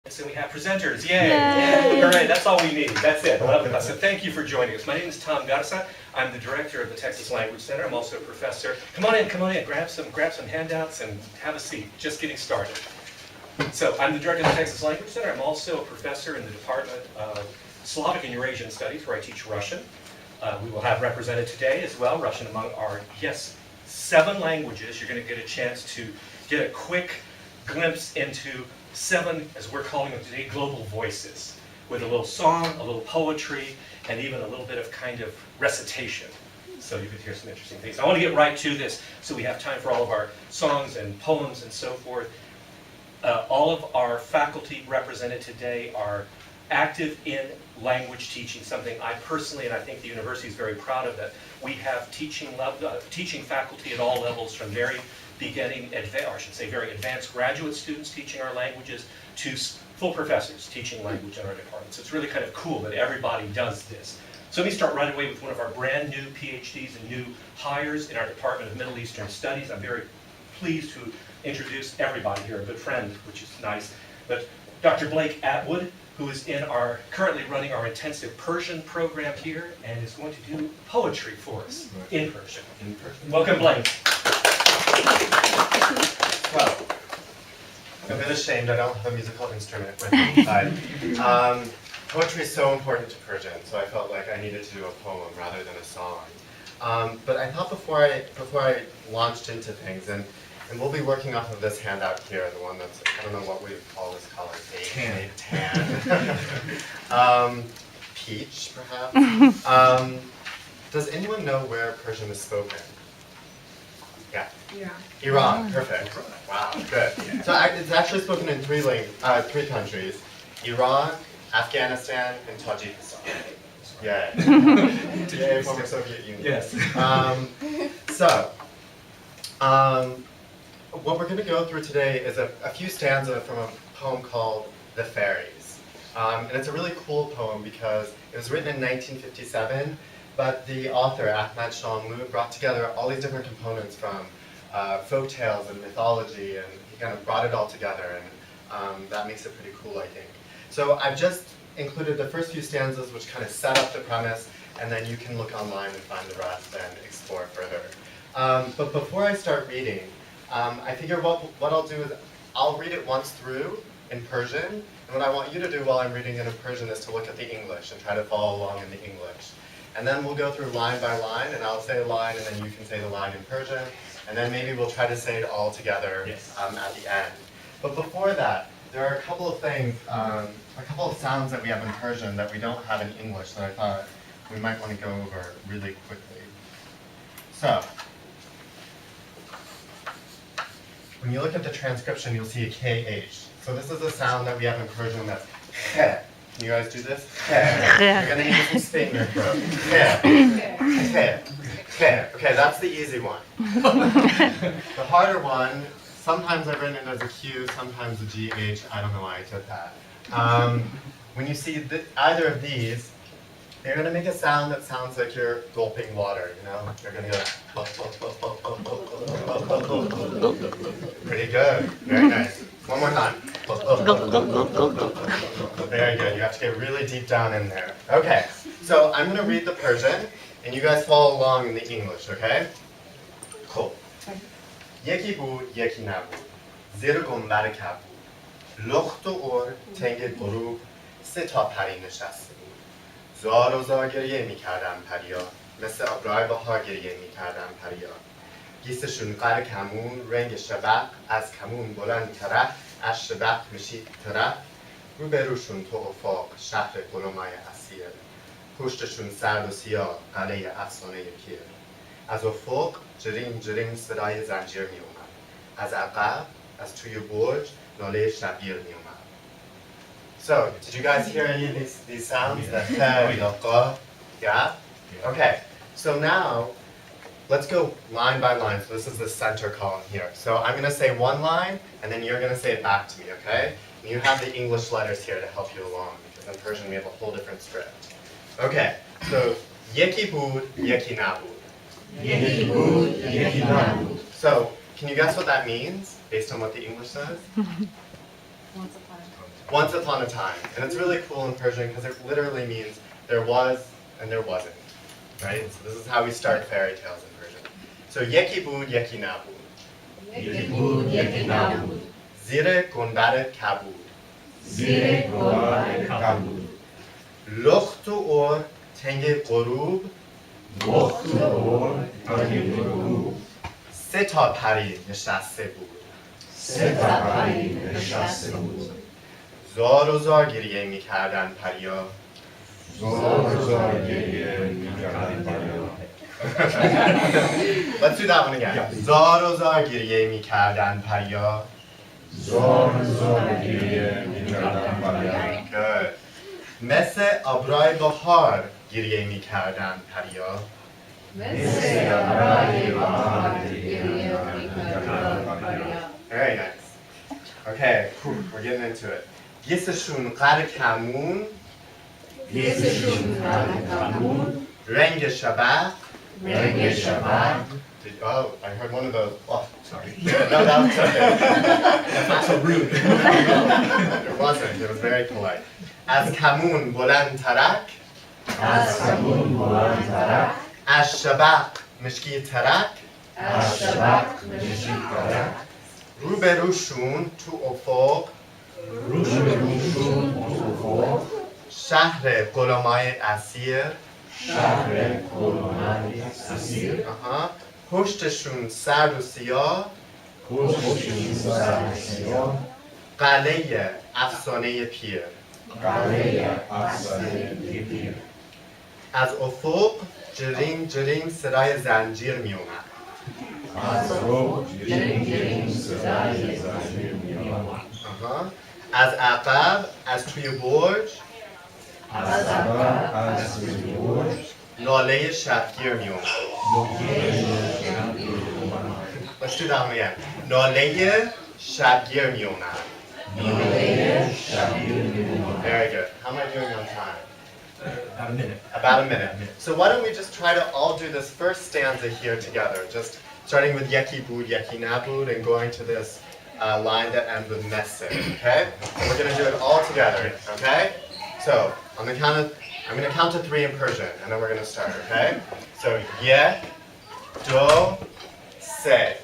And we have presenters. Yay! Yay. All right, that's all we need. That's it. So thank you for joining us. My name is Tom Garza. I'm the director of the Texas Language Center. I'm also a professor. Come on in. Grab some handouts and have a seat. Just getting started. So I'm the director of the Texas Language Center. I'm also a professor in the Department of Slavic and Eurasian Studies, where I teach Russian. We will have represented today as well, Russian among our, 7 languages. You're going to get a chance to get a quick glimpse into 7, as we're calling them today, global voices, with a little song, a little poetry, and even a little bit of kind of recitation. So you could hear some interesting things. I want to get right to this so we have time for all of our songs and poems and so forth. All of our faculty represented today are active in language teaching, something I personally, and I think the university is very proud of, that we have teaching faculty at all levels, from very beginning, very advanced graduate students teaching our languages to full professors teaching language in our department. So it's really kind of cool that everybody does this. So let me start right away with one of our brand new PhDs and new hires in our Department of Middle Eastern Studies. I'm very pleased to introduce everybody here, a good friend, which is nice, but Dr. Blake Atwood, who is currently running our intensive Persian program here, and is going to do poetry for us in Persian. Welcome, Blake. Well, I'm a bit ashamed I don't have a musical instrument with me, but poetry is so important to Persian, so I felt like I needed to do a poem rather than a song. But I thought before I launched into things, and we'll be working off of this handout here, the one that's, I don't know what we call this color, tan. Peach, perhaps. Does anyone know where Persian is spoken? Yeah. Iran, perfect. Wow, good. So it's actually spoken in 3 countries: Iran, Afghanistan, and Tajikistan. Yay. Yay, former Soviet Union. Yes. What we're going to go through today is a few stanzas from a poem called The Fairies. And it's a really cool poem because it was written in 1957, but the author, Ahmad Shamloo, brought together all these different components from folk tales and mythology, and he kind of brought it all together, and that makes it pretty cool, I think. So I've just included the first few stanzas, which kind of set up the premise, and then you can look online and find the rest and explore further. But before I start reading, I figure what I'll do is I'll read it once through in Persian, and what I want you to do while I'm reading it in Persian is to look at the English and try to follow along in the English. And then we'll go through line by line, and I'll say a line, and then you can say the line in Persian, and then maybe we'll try to say it all together at the end. But before that, there are a couple of things, a couple of sounds that we have in Persian that we don't have in English that I thought we might want to go over really quickly. So, when you look at the transcription, you'll see a KH. So this is a sound that we have in Persian that's khe. Can you guys do this? Khe. You're going to need some spit in your throat. Khe. Khe. Khe. Okay, that's the easy one. The harder one, sometimes I've written it as a Q, sometimes a GH. I don't know why I took that. When you see either of these, you're going to make a sound that sounds like you're gulping water, you know? You're going to go... Pretty good. Very nice. One more time. Very good. You have to get really deep down in there. Okay, so I'm going to read the Persian, and you guys follow along in the English, okay? Cool. یکی بود یکی نبود زیر گنبد کبود لخت و اور تنگ غروب 3 پری نشسته بود زار و زار گریه میکردن پریا مثل آبرای بهار گریه میکردن پریا گیسشون قر کمون رنگ شبق از کمون بلند تره از شبق میشید تره روبروشون تو افاق شهر قلمای اسیر پشتشون سرد و سیاه قلعه افسانه پیر از افق جرین جرین صدای زنجیر می اومد. از عقب، از توی برج، ناله شبگیر می اومد. So, did you guys hear any of these sounds? Yeah? Okay, so now, let's go line by line. So this is the center column here. So I'm going to say one line, and then you're going to say it back to me, okay? And you have the English letters here to help you along, because in Persian we have a whole different script. Okay, so, yeki bud, yeki nabud. So, can you guess what that means, based on what the English says? Once upon a time. once upon a time. And it's really cool in Persian because it literally means there was and there wasn't. Right? So this is how we start fairy tales in Persian. So yeki bud, yeki nabud. یکی بود یکی نبود Zire gunbar kabud. زیر گنبد کبود Lucht or tenge غروب. بخت اور تنگ غروب سه تا پری نشسته بود. سه تا پری نشسته بود زار و زار گریه می‌کردند پریا. زار زار گریه می‌کردند پریا Let's do that one again. زار و زار گریه می‌کردند پریا. زار زار گریه می‌کردند پریا Good. مثل ابرای بهار گریه می‌کردند پریا. مثل ابرای بهار گریه می‌کردند پریا Very nice. Okay, we're getting into it. گیسشون قر کمون. گیسشون کمون رنگ شبق. رنگ شبق Oh, I heard one of those. Oh, sorry. No, that was okay. That's not so rude. It wasn't. It was very polite. از کمون بلندترک. از کمون بلندترک از شبق مشکی ترک. از شبق مشکی ترک روبروشون تو افق. روشون افق شهر غلامای اسیر. شهر کلونی اسیر پشتشون سرد و سیاه. پشتشون سر سیاه قلعه افسانه پیر. قلعه افسانه پیر از افق جرین جرین صدای زنجیر می اومد. از رو جرین جرین صدای زنجیر می آمد از عقب از توی برج از عقب از توی برج ناله شبگیر می اومد. Let's do that one again. ناله شبگیر می اومد. ناله شبگیر می آمد Very good. How am I doing on time? About a minute. About a minute. So why don't we just try to all do this first stanza here together, just starting with yeki bud, yeki nabud, and going to this line that ends with messe, okay? So we're going to do it all together, okay? So on the count of, I'm going to count to 3 in Persian, and then we're going to start, okay? So ye, do, se.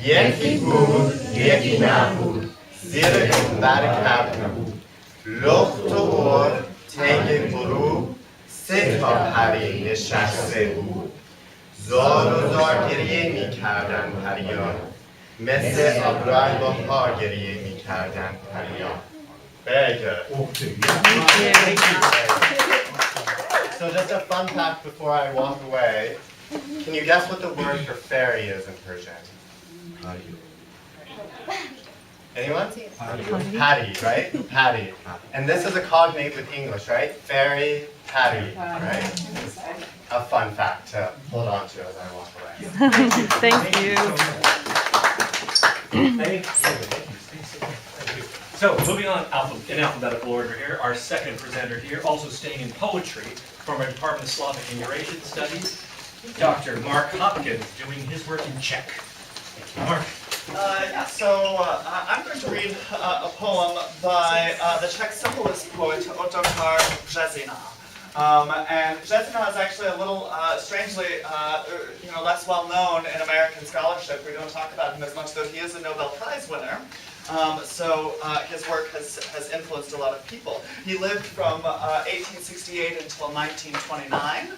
Yeki bud, yeki nabud, zir gunbar kabud, lucht or تنگ غروب سه تا پری نشسته بود. زار و زار گریه می‌کردند پریان. مثل ابرای بهار گریه می‌کردند پریان. Very good. Thank you. So just a fun fact before I walk away. Can you guess what the word for fairy is in Persian? Anyone? Patty, right? Patty. And this is a cognate with English, right? Fairy, patty, right? A fun fact to hold on to as I walk away. Thank you. Thank you. So moving on in alphabetical order here, our second presenter here, also staying in poetry from our Department of Slavic and Eurasian Studies, Dr. Mark Hopkins, doing his work in Czech. Thank you, Mark. I'm going to read a poem by the Czech symbolist poet Ottokar Březina. And Březina is actually a little, strangely, less well known in American scholarship. We don't talk about him as much, though he is a Nobel Prize winner. His work has influenced a lot of people. He lived from 1868 until 1929.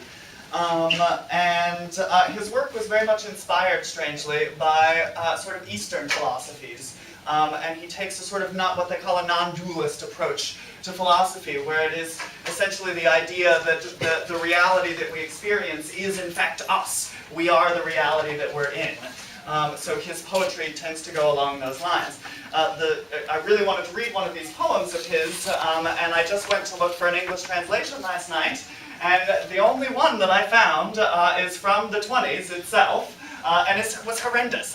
His work was very much inspired, strangely, by sort of Eastern philosophies. And he takes a sort of what they call a non-dualist approach to philosophy, where it is essentially the idea that the reality that we experience is in fact us. We are the reality that we're in. So his poetry tends to go along those lines. I really wanted to read one of these poems of his, and I just went to look for an English translation last night. And the only one that I found is from the 20s itself, and it was horrendous.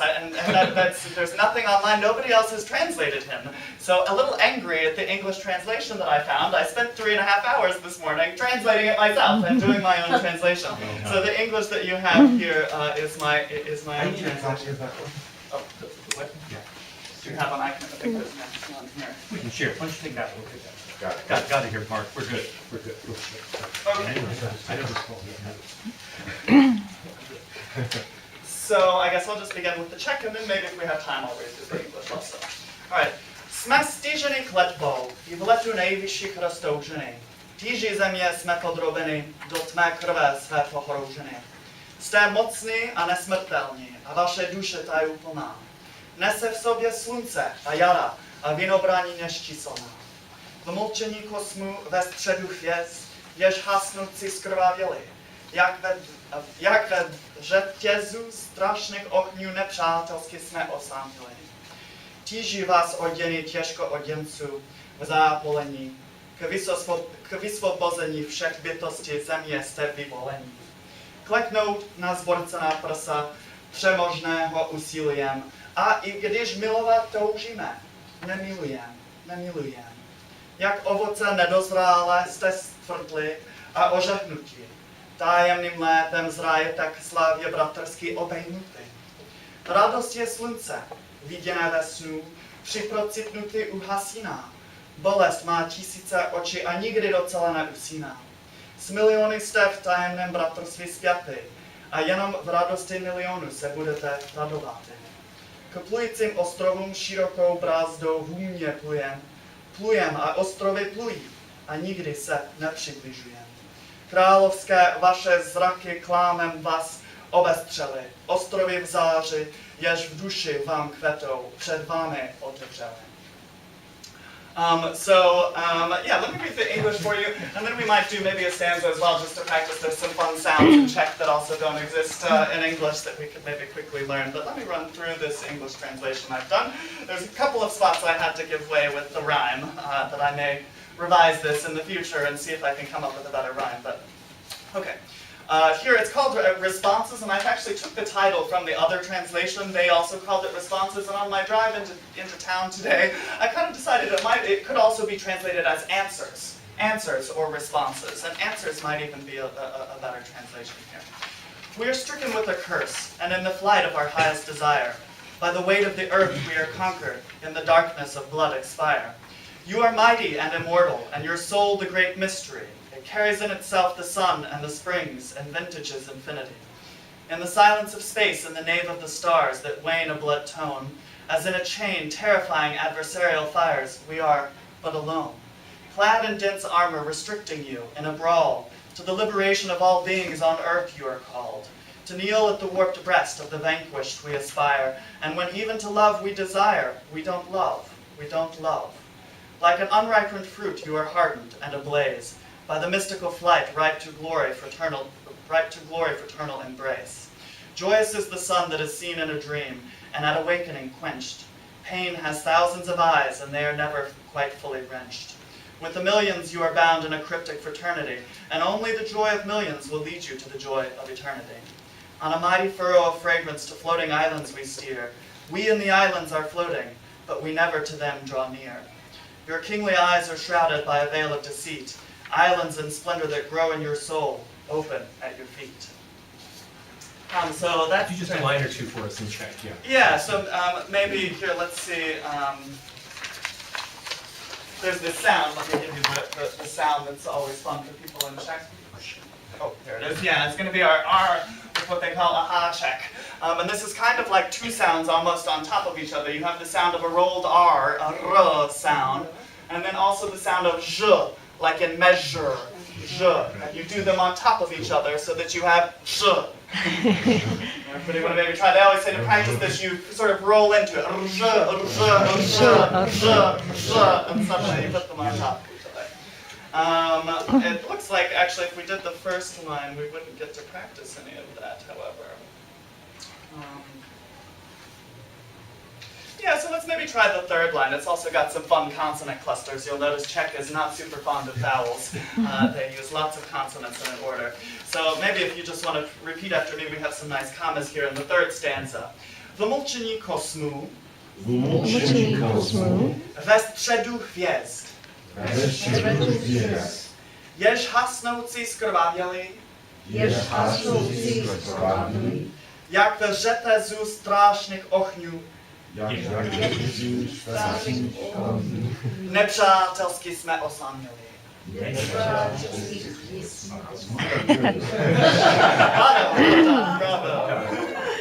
There's nothing online. Nobody else has translated him. So a little angry at the English translation that I found, I spent 3.5 hours this morning translating it myself and doing my own translation. So the English that you have here is my own translation. Oh, what? Yeah. you have one. I think there's next one here. We can share. Why don't you take that one? We'll take that. Got it. Got it here, Mark. We're good. We're good. Okay. I know this call. So I guess I'll just begin with the Czech, and then maybe if we have time, I'll read through the English also. All right. Jsme stíženi kletbou, i v letu nejvyšších roztouženy. Tíži země jsme podrobeni, do tmé krve své pohrouženy. Jste mocní a nesmrtelní, a vaše duše ta je úplná. Nese v sobě slunce a jara a vinobraní neščíslná. V mlčení kosmu ve středu hvězd, jež hasnoucí skrvavěli, jak ve řetězu strašných ohňů nepřátelsky jsme osaměli. Tíží vás odění těžko oděnců v zápolení, k vysvobození všech bytostí země jste vyvolení. Kleknout na zborcená prsa přemožného úsilím, a i když milovat toužíme, nemilujem. Jak ovoce nedozrále jste stvrdli a ožehnutí, tajemným létem z ráje tak slávě bratrsky obejnutý. Radost je slunce, viděné ve snu, připrocitnutý uhasíná. Bolest má tisíce očí a nikdy docela neusíná. S miliony jste v tajemném bratrství spjatý a jenom v radosti milionu se budete radovat. K plujícím ostrovům širokou brázdou hůmně plujem a ostrovy plují a nikdy se nepřibližujem. Královské vaše zraky klámem vás obestřely, ostrovy v záři, jež v duši vám kvetou, před vámi otevřely. Yeah, let me read the English for you, and then we might do maybe a stanza as well, just to practice. There's some fun sounds in Czech that also don't exist in English that we could maybe quickly learn. But let me run through this English translation I've done. There's a couple of spots I had to give way with the rhyme, that I may revise this in the future and see if I can come up with a better rhyme. But okay. Here it's called Responses, and I actually took the title from the other translation. They also called it Responses, and on my drive into town today, I kind of decided it could also be translated as answers or responses, and answers might even be a better translation here. We are stricken with a curse, and in the flight of our highest desire, by the weight of the earth we are conquered, in the darkness of blood expire. You are mighty and immortal, and your soul the great mystery. It carries in itself the sun and the springs and vintages infinity. In the silence of space and the nave of the stars that wane a blood tone, as in a chain terrifying adversarial fires, we are but alone. Clad in dense armor restricting you in a brawl, to the liberation of all beings on earth you are called. To kneel at the warped breast of the vanquished we aspire, and when even to love we desire, we don't love. Like an unripened fruit you are hardened and ablaze, by the mystical flight ripe to glory fraternal embrace. Joyous is the sun that is seen in a dream, and at awakening quenched. Pain has thousands of eyes, and they are never quite fully wrenched. With the millions you are bound in a cryptic fraternity, and only the joy of millions will lead you to the joy of eternity. On a mighty furrow of fragrance to floating islands we steer. We in the islands are floating, but we never to them draw near. Your kingly eyes are shrouded by a veil of deceit, islands in splendor that grow in your soul, open at your feet. So that's Could you just a line or two for us in Czech? Yeah. Yeah. So maybe here, let's see. There's this sound. Let me give you the sound that's always fun for people in Czech. Oh, there it is. Yeah, it's going to be our what they call a ha Czech. And this is kind of like two sounds almost on top of each other. You have the sound of a rolled R, a r sound, and then also the sound of zh, like in measure, zh. And you do them on top of each other so that you have zh. Everybody want to maybe try? They always say to practice this, you sort of roll into it, and suddenly you put them on top of each other. It looks like actually if we did the first line, we wouldn't get to practice any of that, however. Yeah, so let's maybe try the third line. It's also got some fun consonant clusters. You'll notice Czech is not super fond of vowels. They use lots of consonants in an order. So maybe if you just want to repeat after me, we have some nice commas here in the third stanza. V mlčení kosmu, ve středu hvězd, jež hasnoucí skrvávěli, jak ve řetězu strašných ohňů, Nepřátelský jsme osamělí. Bravo.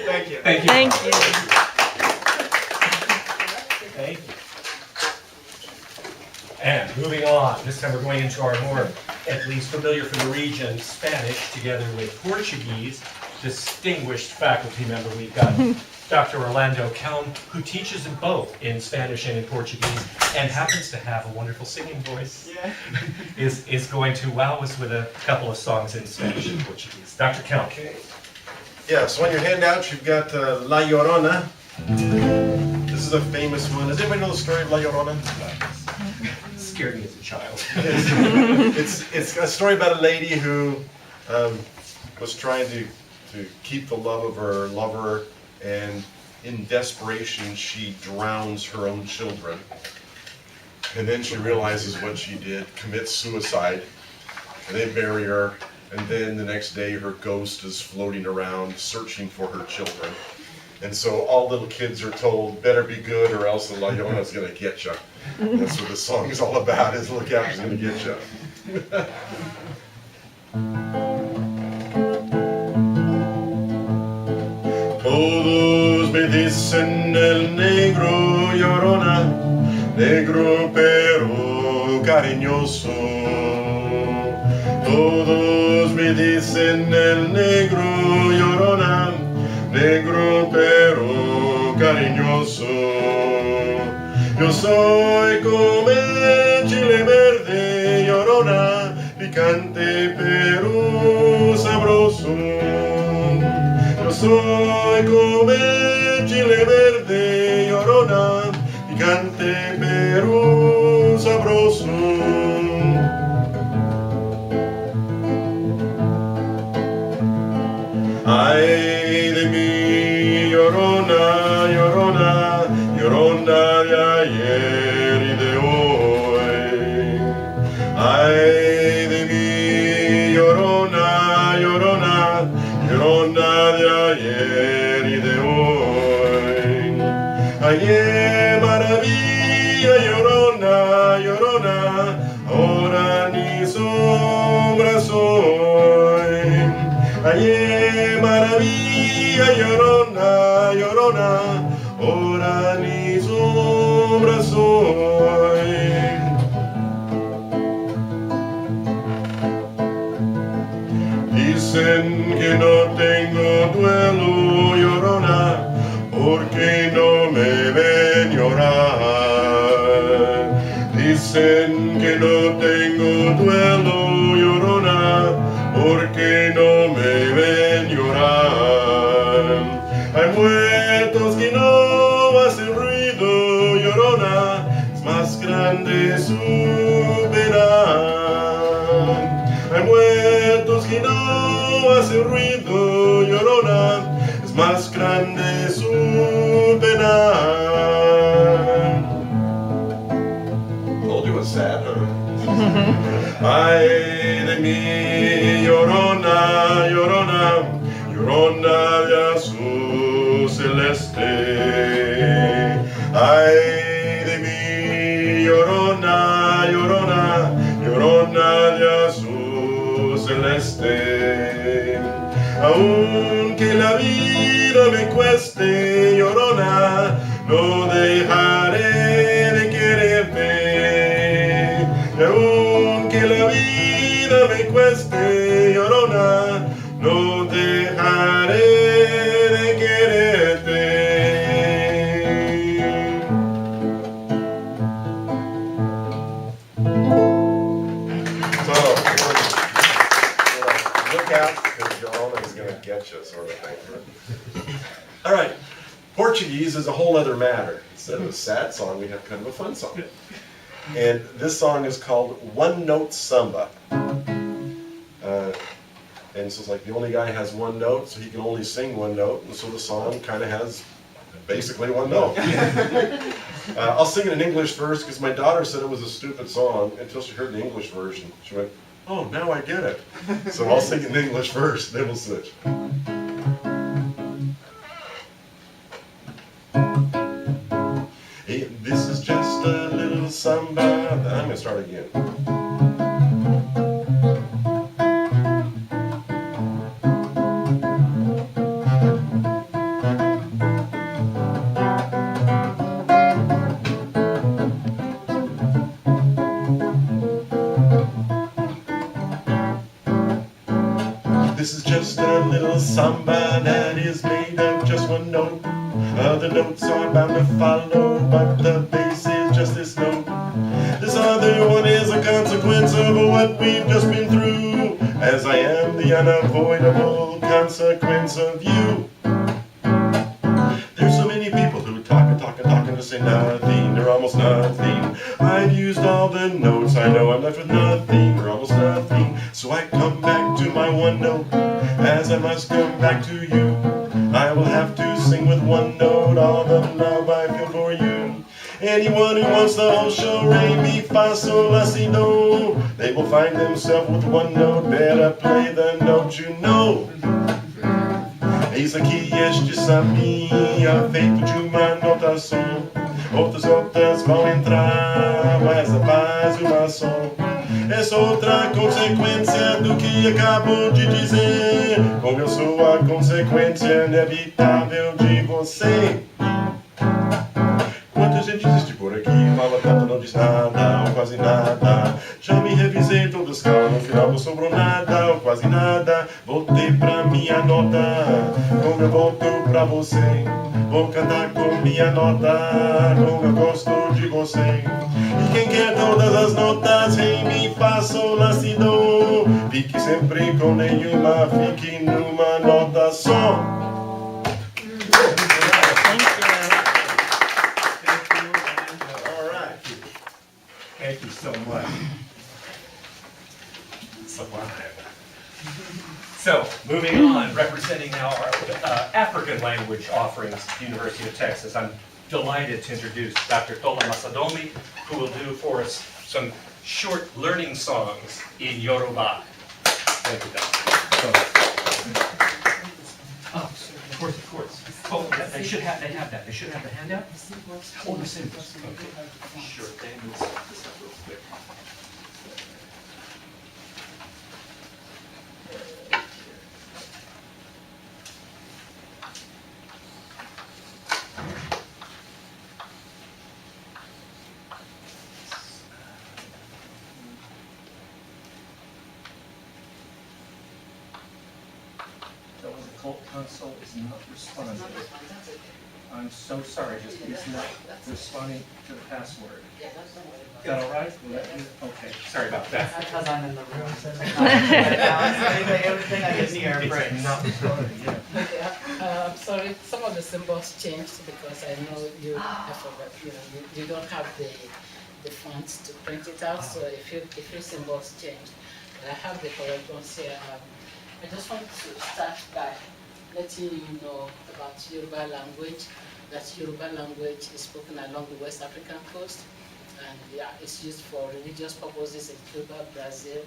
Thank you. Thank you. Thank you. Thank you. And moving on, this time we're going into our more, at least familiar for the region, Spanish, together with Portuguese. Distinguished faculty member, we've got Dr. Orlando Kelm, who teaches in both in Spanish and in Portuguese, and happens to have a wonderful singing voice, Yeah. is going to wow us with a couple of songs in Spanish and Portuguese. Dr. Kelm. Yeah, so on your handouts you've got La Llorona. This is a famous one. Does anybody know the story of La Llorona? Scared me as a child. It's a story about a lady who was trying to keep the love of her lover, and in desperation she drowns her own children. And then she realizes what she did, commits suicide, and they bury her, and then the next day her ghost is floating around searching for her children. And so all little kids are told, better be good or else the La Llorona's gonna get you. That's what the song is all about, is look out, she's gonna get you. Todos me dicen el negro llorona, negro pero cariñoso. Todos me dicen el negro llorona, negro pero cariñoso. Yo soy como el chile verde llorona, picante pero sabroso. Yo soy como el chile verde llorona, picante pero sabroso. Ay de mí, llorona, llorona, llorona de ayer y de hoy. Ay de mí, llorona, llorona, llorona de ayer y de hoy. Ayer maravilla, llorona, llorona, ahora ni sombra soy. Ayer maravilla, llorona, llorona, ahora ni sombra soy. Dicen que no tengo duelo, llorona, porque no me ven llorar. Dicen que no tengo duelo, llorona, porque no me ven llorar. Hay muertos que no hacen ruido, llorona, es más grande su pena. Hay muertos que no hacen ruido, llorona, es más grande su pena. Told you it was sad, huh? Ay de mí, llorona, llorona, llorona de azul celeste. Ay de mí, llorona, llorona, llorona de azul celeste. Aunque la vida me cueste, llorona, no dejaré de quererte. Y aunque la vida me cueste, llorona, no dejaré de quererte. So, look out, because Llorona is going to get you, sort of thing. All right, Portuguese is a whole other matter. Instead of a sad song, we have kind of a fun song. And this song is called Note Samba. And so it's like the only guy has one note, so he can only sing one note, and so the song kind of has basically one note. I'll sing it in English first, because my daughter said it was a stupid song until she heard the English version. She went, oh, now I get it. So I'll sing it in English first, then we'll switch. start again. This is just a little samba that is made of just one note. Other notes are bound to follow, but the bass is just this note. This other one is a consequence of what we've just been through, as I am the unavoidable consequence of you. There's so many people who talk and to say nothing, or almost nothing. I've used all the notes, I know I'm left with nothing, or almost nothing. So I come back to my one note, as I must come back to you. I will have to sing with one note all the love I feel for you. Anyone who wants the whole show, re, mi, fa, sol, la, si, do, they will find themselves with one note. Better play the note you know. Eis aqui este sambinha feito de uma nota só. Outras vão entrar, mas a paz uma só. Essa outra consequência do que acabo de dizer. Como eu sou a consequência inevitável de você. Quanta gente existe por aqui, fala tanto, não diz nada, ou quase nada. Já me revisei todos os calos, no final não sobrou nada, ou quase nada. Voltei pra minha nota, como eu volto pra você. Vou cantar com minha nota, como eu gosto de você. E quem quer todas as notas, rei, mi, fa, sol, la, si, do, fique sempre com nenhuma, fique numa nota só. Thank you so much. Sublime. So, moving on, representing now our African language offerings, University of Texas, I'm delighted to introduce Dr. Tola Masadomi, who will do for us some short learning songs in Yoruba. Thank you, Doctor. Oh, of course. Oh, they should have that. They should have the handout. Oh, the symbols. Okay. Sure thing. Let's set this up real quick. The cult console is not responding. I'm so sorry, just it's not responding to the password. Is that all right? Okay, sorry about that. Because I'm in the room. Everything I get near breaks. It's not responding, yeah. Okay, sorry, some of the symbols changed because I know I forgot, you don't have the fonts to print it out, so if your symbols change, I have the correct ones here. I just want to start by letting you know about Yoruba language. That Yoruba language is spoken along the West African coast, and it's used for religious purposes in Cuba, Brazil,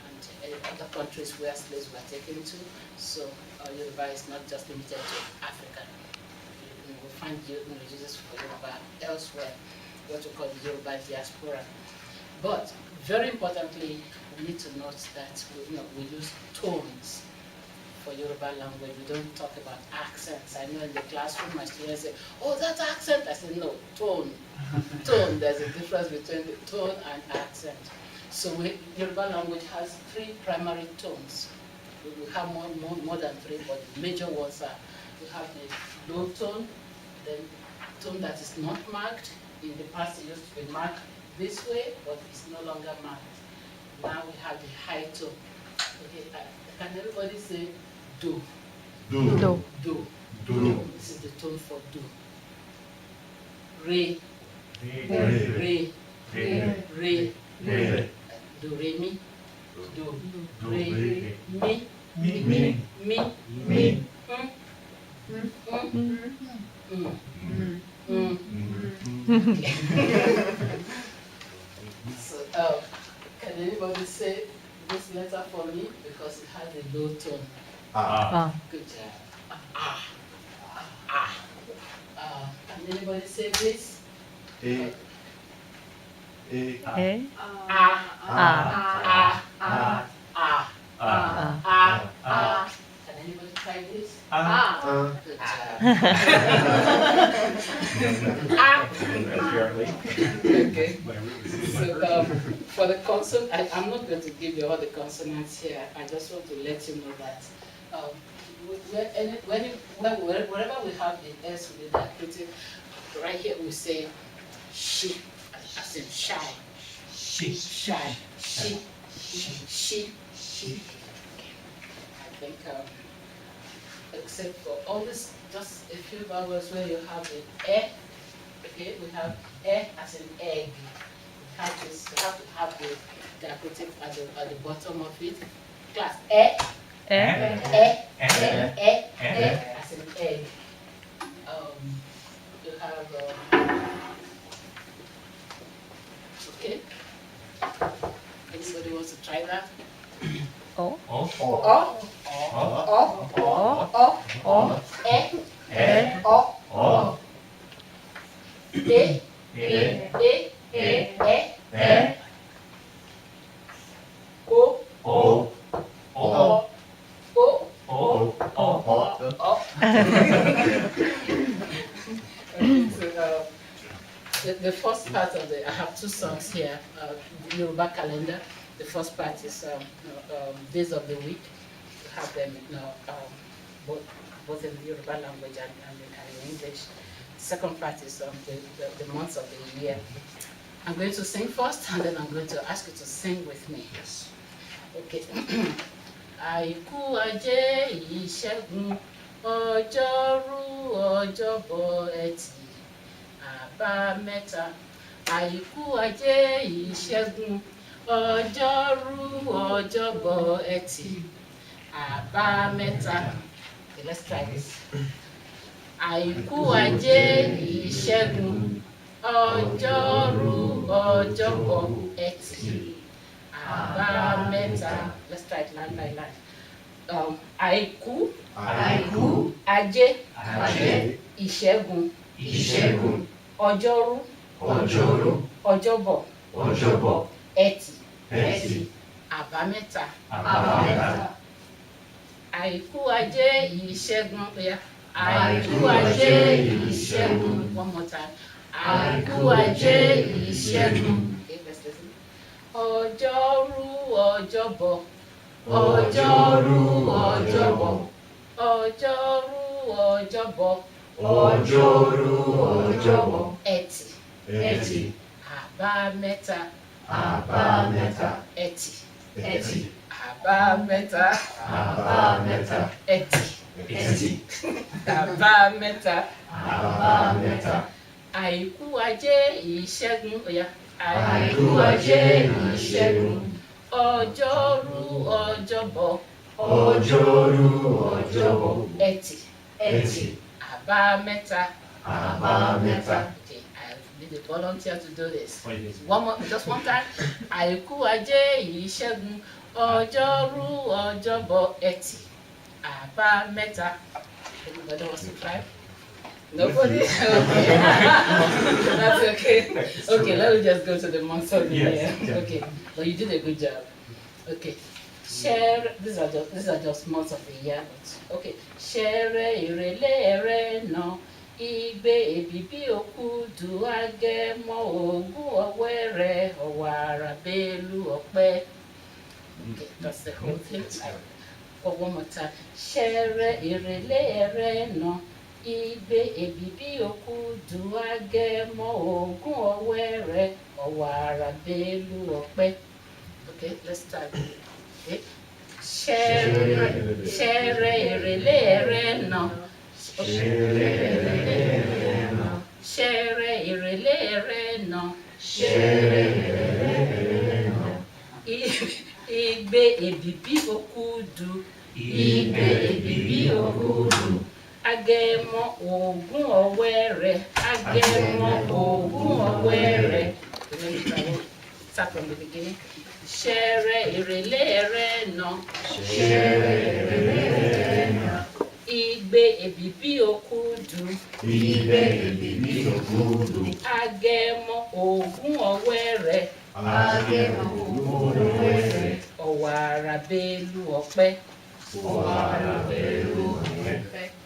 and other countries where slaves were taken to. So Yoruba is not just limited to Africa. You will find uses for Yoruba elsewhere, what we call the Yoruba diaspora. But very importantly, we need to note that we use tones for Yoruba language. We don't talk about accents. I know in the classroom my students say, "Oh, that's accent." I say, "No, tone." Tone. There's a difference between the tone and accent. So Yoruba language has 3 primary tones. We have more than 3, but the major ones are, we have the low tone, then tone that is not marked. In the past it used to be marked this way, but it's no longer marked. Now we have the high tone. Okay, can everybody say do? Do. Do. Do. Do. This is the tone for do. Re. Re. Re. Re. Re. Re. Do, re, mi. Do. Do, Re. re. Mi. Mi. Mi. Mi. So, can anybody say this letter for me? Because it has a low tone. Ah. Good job. Can anybody say this? E. Can anybody try this? Good job. Okay. So for the consonant, I'm not going to give you all the consonants here. I just want to let you know that wherever we have the S with the diacritic, right here we say she, as in shy. She, shy, she. I think, except for all this, just a few vowels where you have the e. Okay, we have e as in egg. We have this. We have to have the diacritic at the bottom of it. Class e. As in egg. You have okay. Anybody wants to try that? The first part of I have two songs here, Yoruba calendar. The first part is days of the week. We have them both in the Yoruba language and in English. The second part is the months of the year. I'm going to sing first, and then I'm going to ask you to sing with me. Yes. Okay. Àìkú Ajé Ìṣẹ́gun Ọjọ́rú Ọjọ́bọ̀ Ẹtì Àbámẹ́ta. Àìkú Ajé Ìṣẹ́gun Ọjọ́rú Ọjọ́bọ̀ Ẹtì Àbámẹ́ta. Okay, let's try this. Àìkú Ajé Ìṣẹ́gun Ọjọ́rú Ọjọ́bọ̀ Ẹtì Àbámẹ́ta. Let's try it line by line. Àìkú Ajé Ìṣẹ́gun Ọjọ́rú Ọjọ́bọ̀ Ẹtì Àbámẹ́ta. Àìkú Ajé Ìṣẹ́gun. Àìkú Ajé Ìṣẹ́gun. One more time. Àìkú Ajé Ìṣẹ́gun. Okay, let's listen. Ọjọ́rú Ọjọ́bọ̀. Ọjọ́rú Ọjọ́bọ̀. Ọjọ́rú Ọjọ́bọ̀. Ọjọ́rú Ọjọ́bọ̀. Ẹtì Àbámẹ́ta. Ẹtì Àbámẹ́ta. Ẹtì Àbámẹ́ta. Àìkú Ajé Ìṣẹ́gun. Àìkú Ajé Ìṣẹ́gun Ọjọ́rú Ọjọ́bọ̀. Ẹtì Àbámẹ́ta. Okay, I need a volunteer to do this. One more, just one time. Àìkú Ajé Ìṣẹ́gun Ọjọ́rú Ọjọ́bọ̀ Ẹtì Àbámẹ́ta. Anybody wants to try? Nobody? Okay. That's okay. Okay, let me just go to the months of the year. Okay, but you did a good job. Okay. Share, these are just months of the year. Okay. Share Ìrẹ̀lẹ̀ Ẹrẹ́nà Igbe Èbìbí Òkúdu Agẹmọ Ògún Ọ̀wẹ́rẹ́ Ọ̀wàrà Bélú Ọ̀pẹ. Okay, that's the whole thing. One more time. Share Ìrẹ̀lẹ̀ Ẹrẹ́nà Igbe Èbìbí Òkúdu Agẹmọ Ògún Ọ̀wẹ́rẹ́ Ọ̀wàrà Bélú Ọ̀pẹ. Okay, let's start. Okay. Share Ìrẹ̀lẹ̀ Ẹrẹ́nà. Share Ìrẹ̀lẹ̀ Ẹrẹ́nà. Igbe Èbìbí Òkúdu. Igbe Èbìbí Òkúdu. Agẹmọ Ògún Ọ̀wẹ́rẹ́. Agẹmọ Ògún Ọ̀wẹ́rẹ́. Start from the beginning. Share Ìrẹ̀lẹ̀ Ẹrẹ́nà. Igbe Èbìbí Òkúdu. Igbe Èbìbí Òkúdu. Agẹmọ Ògún Ọ̀wẹ́rẹ́. ọ̀wàrà bélú ọ̀pẹ.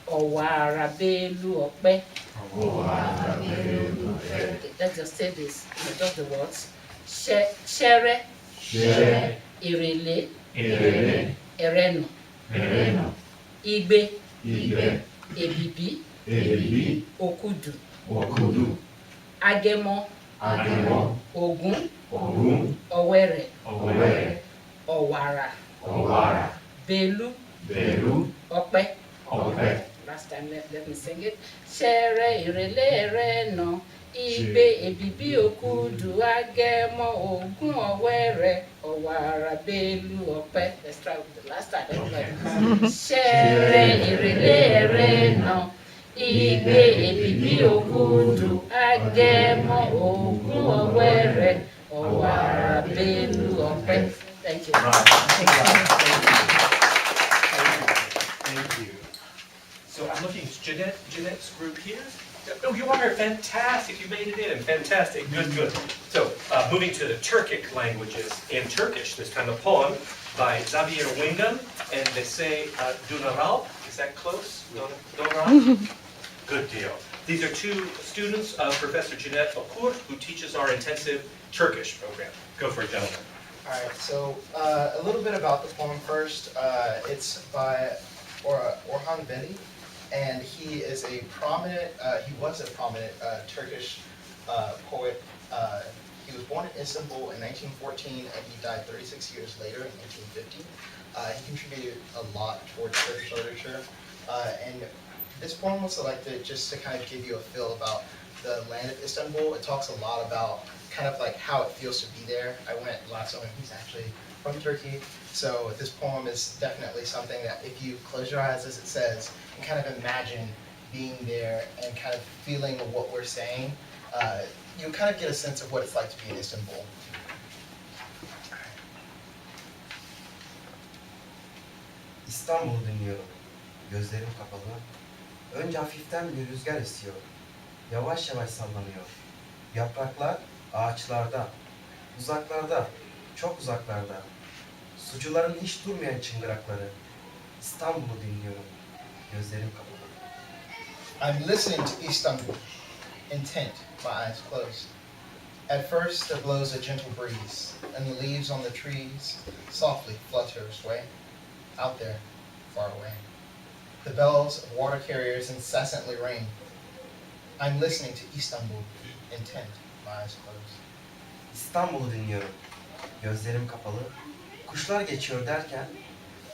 ọ̀wàrà bélú ọ̀pẹ. Okay, let's just say this, just the words. Ṣẹ́rẹ́, ìrèlè, ẹ̀rẹ̀nà, igbe, èbìbí, òkudù, agẹmọ, ògún, ọ̀wẹ̀rẹ̀, ọ̀wàrà, bélú, ọ̀pẹ. Last time, let me sing it. Ṣẹ́rẹ́, ìrèlè, ẹ̀rẹ̀nà, igbe, èbìbí, òkudù, agẹmọ, ògún, ọ̀wẹ̀rẹ̀, ọ̀wàrà, bélú, ọ̀pẹ. Let's try with the last time. Ṣẹ́rẹ́, ìrèlè, ẹ̀rẹ̀nà, igbe, èbìbí, òkudù, agẹmọ, ògún, ọ̀wẹ̀rẹ̀, ọ̀wàrà, bélú, ọ̀pẹ. Thank you. Thank you. So I'm looking, Jeanette's group here. Oh, you are fantastic. You made it in. Fantastic. Good. So moving to the Turkic languages. In Turkish, this time a poem by Xavier Wingam, and they say Dunaral. Is that close? Dunaral? Good deal. These are two students of Professor Jeanette Okur, who teaches our intensive Turkish program. Go for it, gentlemen. All right, so a little bit about the poem first. It's by Orhan Veli, and he was a prominent Turkish poet. He was born in Istanbul in 1914, and he died 36 years later in 1950. He contributed a lot towards Turkish literature, and this poem was selected just to kind of give you a feel about the land of Istanbul. It talks a lot about kind of like how it feels to be there. I went last summer, he's actually from Turkey, so this poem is definitely something that if you close your eyes, as it says, and kind of imagine being there and kind of feeling what we're saying, you kind of get a sense of what it's like to be in Istanbul. İstanbul'u dinliyorum, gözlerim kapalı. Önce hafiften bir rüzgar esiyor, yavaş yavaş sallanıyor. Yapraklar ağaçlarda, uzaklarda, çok uzaklarda. Sucuların hiç durmayan çıngırakları. İstanbul'u dinliyorum, gözlerim kapalı. I'm listening to Istanbul, intent, my eyes closed. At first there blows a gentle breeze, and the leaves on the trees softly flutter sway, out there, far away. The bells of water carriers incessantly ring. I'm listening to Istanbul, intent, my eyes closed. İstanbul'u dinliyorum, gözlerim kapalı. Kuşlar geçiyor derken,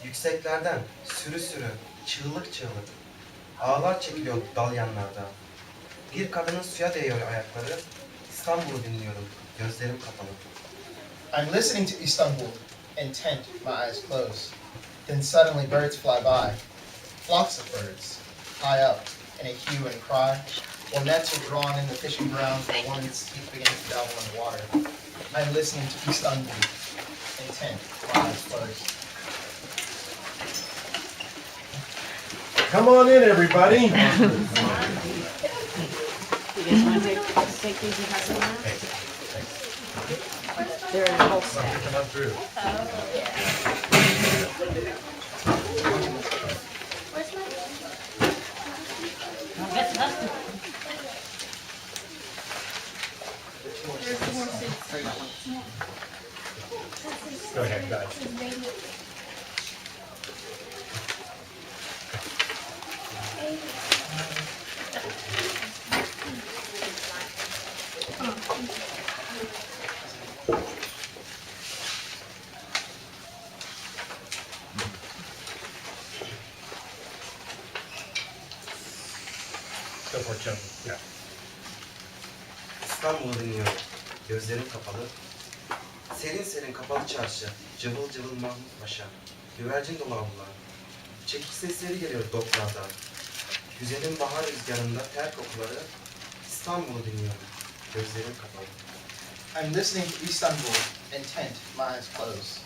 yükseklerden sürü sürü, çığlık çığlık. Ağlar çekiliyor dalyanlarda. Bir kadının suya değiyor ayakları. İstanbul'u dinliyorum, gözlerim kapalı. I'm listening to Istanbul, intent, my eyes closed. Then suddenly birds fly by, flocks of birds, high up, in a hue and cry, while nets are drawn in the fishing grounds where women's feet begin to dabble in the water. I'm listening to Istanbul, intent, my eyes closed. Come on in, everybody. You guys want to take these and pass them around? They're in the whole stack. Come on through. Go ahead, guys. Go for it, gentlemen. Yeah. İstanbul'u dinliyorum, gözlerim kapalı. Serin serin kapalı çarşı, cıvıl cıvıl Mahmut Paşa. Güvercin dolu avlular. Çekiç sesleri geliyor doklardan. Güzelim bahar rüzgarında ter kokuları. İstanbul'u dinliyorum, gözlerim kapalı. I'm listening to Istanbul, intent, my eyes closed.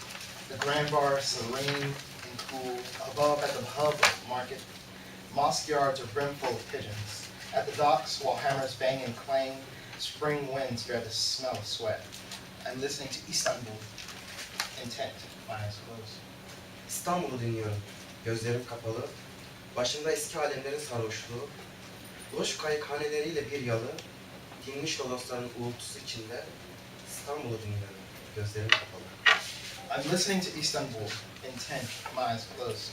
The grand bar serene and cool, above at the hub of market. Mosque yards are brimful of pigeons. At the docks, while hammers bang and clang, spring winds bear the smell of sweat. I'm listening to Istanbul, intent, my eyes closed. İstanbul'u dinliyorum. Gözlerim kapalı. Başımda eski alemlerin sarhoşluğu. Boş kayıkhaneleriyle bir yalı. Dinmiş lodosların uğultusu içinde. İstanbul'u dinliyorum. Gözlerim kapalı. I'm listening to Istanbul, intent, my eyes closed.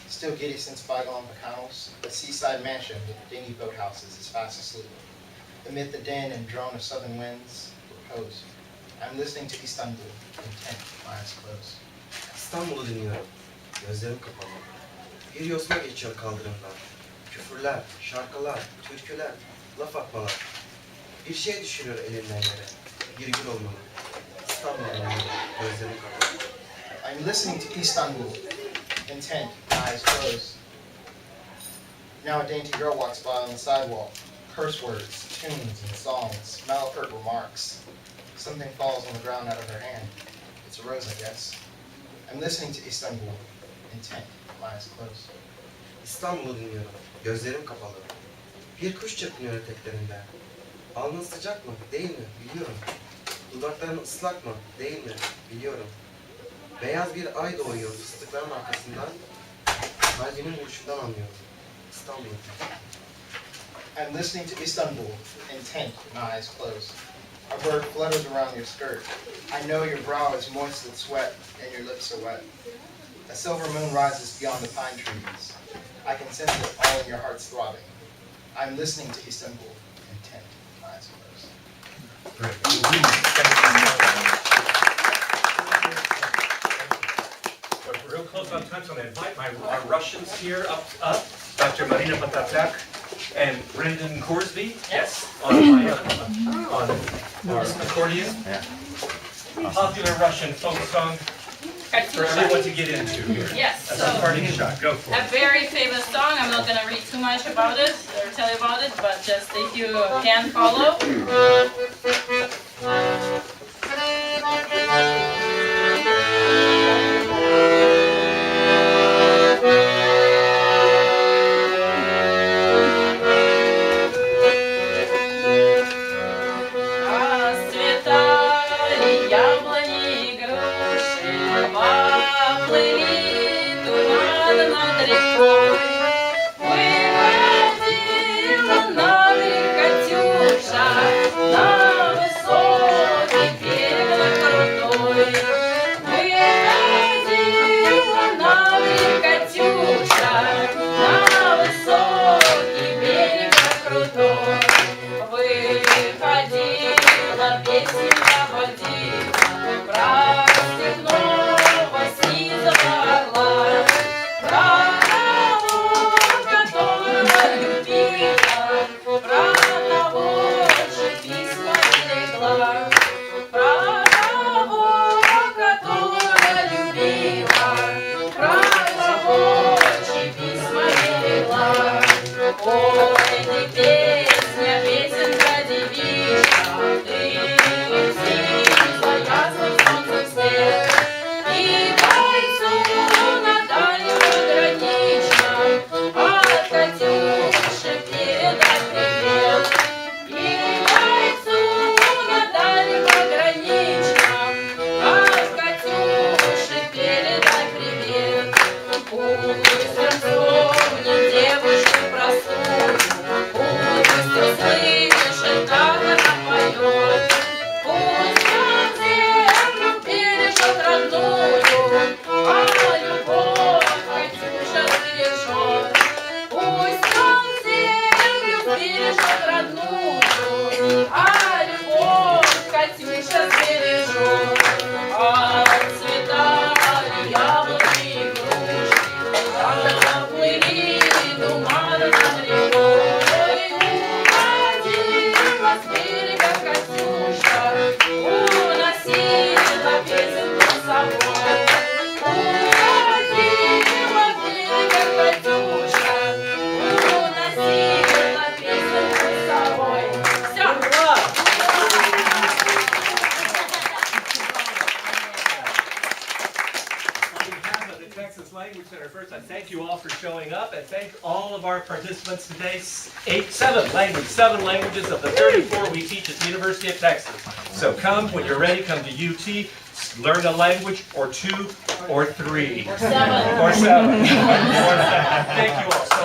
Still giddy since bygone bacchanals, a seaside mansion with dingy boathouses is fast asleep. Amid the din and drone of southern winds, repose. I'm listening to Istanbul, intent, my eyes closed. İstanbul'u dinliyorum. Gözlerim kapalı. Bir yosma geçiyor kaldırımdan. Küfürler, şarkılar, türküler, laf atmalar. Bir şey düşürüyor elinden yere. Bir gül olmalı. İstanbul'u dinliyorum. Gözlerim kapalı. I'm listening to Istanbul, intent, my eyes closed. Now a dainty girl walks by on the sidewalk. Curse words, tunes, and songs, malapert remarks. Something falls on the ground out of her hand. It's a rose, I guess. I'm listening to Istanbul, intent, my eyes closed. İstanbul'u dinliyorum. Gözlerim kapalı. Bir kuş çırpınıyor eteklerinden. Alnın sıcak mı? Değil mi? Biliyorum. Dudakların ıslak mı? Değil mi? Biliyorum. Beyaz bir ay doğuyor fıstıkların arkasından. Kalbinin vuruşundan anlıyorum. İstanbul'u. I'm listening to Istanbul, intent, my eyes closed. A bird flutters around your skirt. I know your brow is moist with sweat and your lips are wet. A silver moon rises beyond the pine trees. I can sense it all in your heart's throbbing. I'm listening to Istanbul, intent, my eyes closed. We're real close on time, so I'm going to invite our Russians here up. Dr. Marina Potapyak and Brendan Corsby. Yes. On our accordion. Popular Russian folk song for everyone to get into here. Yes, That's a parting shot. Go for a it. very famous song. I'm not going to read too much about it or tell you about it, but just if you can follow. Расцветали яблони и груши, поплыли туман над рекой. Выходила на берег Катюша, на высокий берег крутой. Выходила на берег Катюша, на высокий берег крутой. Выходила, песню заводила про степного сизого орла, про того, которого любила, про того, чьи письма берегла, про того, которого любила, про того, чьи письма берегла. Ой, ты песня, песенка девичья, ты снизу ясным солнцем свет, и бойцу на дальнем пограничном от Катюши передай привет. И бойцу на дальнем пограничном от Катюши передай привет. Пусть он вспомнит девушку простую, Texas Language Center. First, I thank you all for showing up, and thank all of our participants today. Seven languages of the 34 we teach at the University of Texas. So come, when you're ready, come to UT, learn a language, or two, or three. Or seven. Or seven. Thank you all.